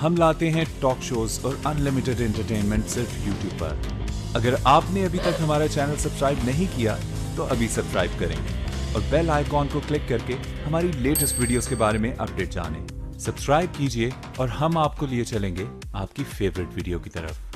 हम लाते हैं talk shows और अनलिमिटेड एंटरटेनमेंट सिर्फ YouTube पर। अगर आपने अभी तक हमारा चैनल सब्सक्राइब नहीं किया तो अभी सब्सक्राइब करें और बेल आइकॉन को क्लिक करके हमारी लेटेस्ट वीडियोस के बारे में अपडेट जानें। सब्सक्राइब कीजिए और हम आपको लिए चलेंगे आपकी फेवरेट वीडियो की तरफ।